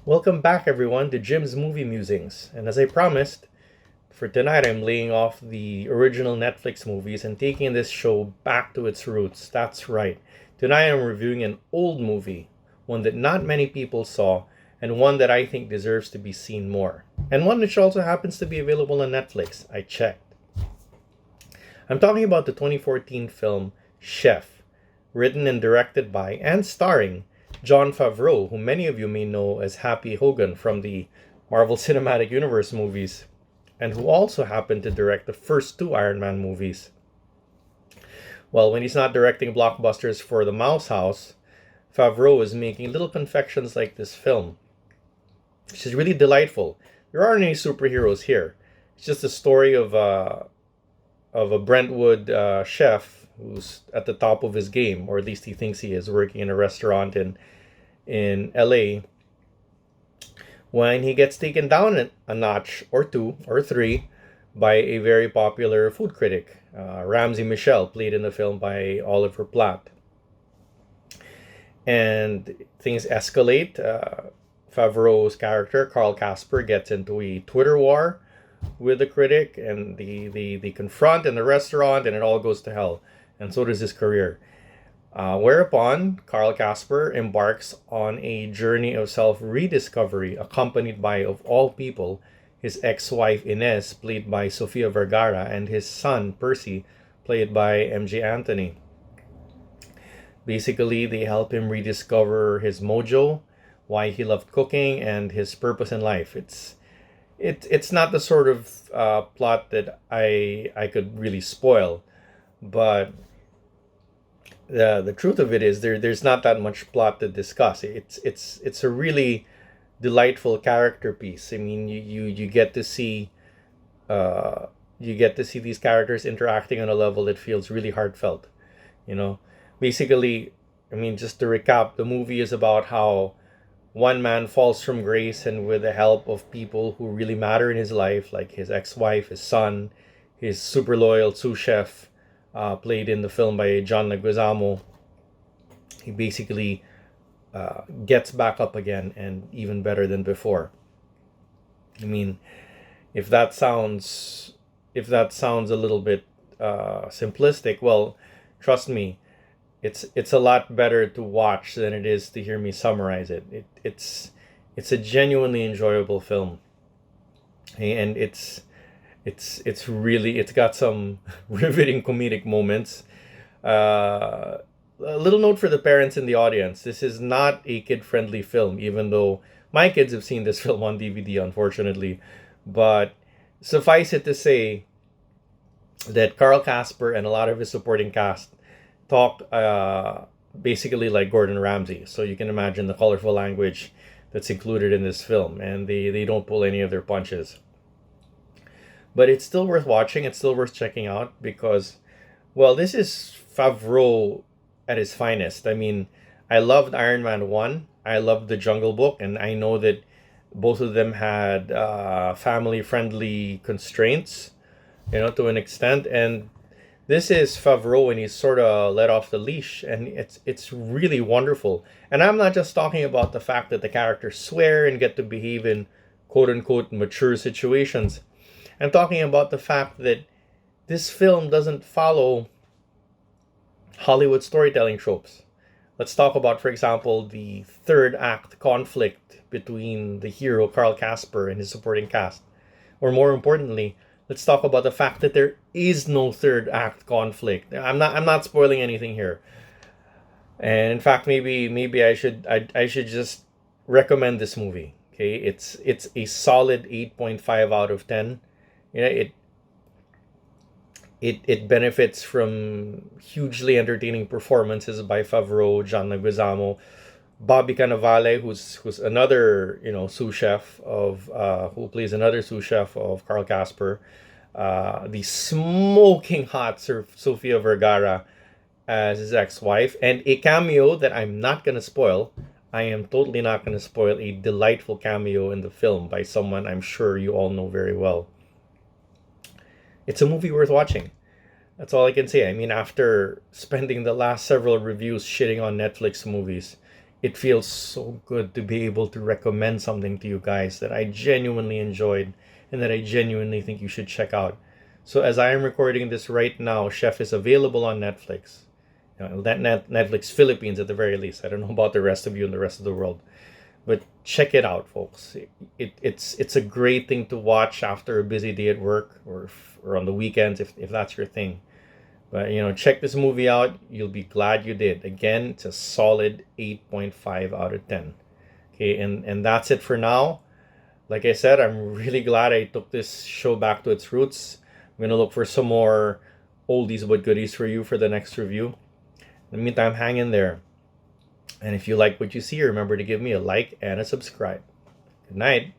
Welcome back, everyone, to Jim's Movie Musings. And as I promised, for tonight I'm laying off the original Netflix movies and taking this show back to its roots. That's right. Tonight I'm reviewing an old movie, one that not many people saw, and one that I think deserves to be seen more. And one which also happens to be available on Netflix. I checked. I'm talking about the 2014 film Chef, written and directed by and starring Jon Favreau, who many of you may know as Happy Hogan from the Marvel Cinematic Universe movies, and who also happened to direct the first two Iron Man movies. Well, when he's not directing blockbusters for the Mouse House, Favreau is making little confections like this film, which is really delightful. There aren't any superheroes here. It's just a story of a Brentwood chef who's at the top of his game, or at least he thinks he is, working in a restaurant in LA. When he gets taken down a notch or two or three by a very popular food critic, Ramsey Michelle, played in the film by Oliver Platt. And things escalate. Favreau's character, Carl Casper, gets into a Twitter war with the critic, and the confront in the restaurant, and it all goes to hell. And so does his career. Whereupon Carl Casper embarks on a journey of self-rediscovery, accompanied by, of all people, his ex-wife Inez, played by Sofia Vergara, and his son Percy, played by MJ Anthony. Basically, they help him rediscover his mojo, why he loved cooking, and his purpose in life. It's not the sort of plot that I could really spoil, but the truth of it is there's not that much plot to discuss. It's a really delightful character piece. I mean, you get to see these characters interacting on a level that feels really heartfelt. You know, basically, I mean, just to recap, the movie is about how one man falls from grace, and with the help of people who really matter in his life, like his ex-wife, his son, his super loyal sous chef, played in the film by John Leguizamo, he basically gets back up again, and even better than before. I mean, if that sounds a little bit simplistic, well, trust me, it's a lot better to watch than it is to hear me summarize it. It's a genuinely enjoyable film, and it's got some riveting comedic moments. A little note for the parents in the audience: this is not a kid-friendly film, even though my kids have seen this film on DVD, unfortunately. But suffice it to say that Carl Casper and a lot of his supporting cast talk basically like Gordon Ramsay. So you can imagine the colorful language that's included in this film, and they don't pull any of their punches. But it's still worth watching. It's still worth checking out because, well, this is Favreau at his finest. I mean, I loved Iron Man 1. I loved The Jungle Book, and I know that both of them had family-friendly constraints, to an extent. And this is Favreau, and he's sort of let off the leash, and it's really wonderful. And I'm not just talking about the fact that the characters swear and get to behave in quote-unquote mature situations. I'm talking about the fact that this film doesn't follow Hollywood storytelling tropes. Let's talk about, for example, the third act conflict between the hero, Carl Casper, and his supporting cast. Or more importantly, let's talk about the fact that there is no third act conflict. I'm not spoiling anything here. And in fact, maybe I should just recommend this movie. Okay, it's a solid 8.5 out of 10. It benefits from hugely entertaining performances by Favreau, John Leguizamo, Bobby Cannavale, who's another sous chef of who plays another sous chef of Carl Casper, the smoking hot Sofia Vergara as his ex-wife, and a cameo that I'm not gonna spoil. I am totally not gonna spoil a delightful cameo in the film by someone I'm sure you all know very well. It's a movie worth watching. That's all I can say. I mean, after spending the last several reviews shitting on Netflix movies, it feels so good to be able to recommend something to you guys that I genuinely enjoyed and that I genuinely think you should check out. So as I am recording this right now, Chef is available on Netflix. Netflix Philippines at the very least. I don't know about the rest of you and the rest of the world, but check it out, folks. It's a great thing to watch after a busy day at work, or on the weekends if that's your thing. But check this movie out. You'll be glad you did. Again, it's a solid 8.5 out of 10. Okay, and that's it for now. Like I said, I'm really glad I took this show back to its roots. I'm gonna look for some more oldies but goodies for you for the next review. In the meantime, hang in there. And if you like what you see, remember to give me a like and a subscribe. Good night.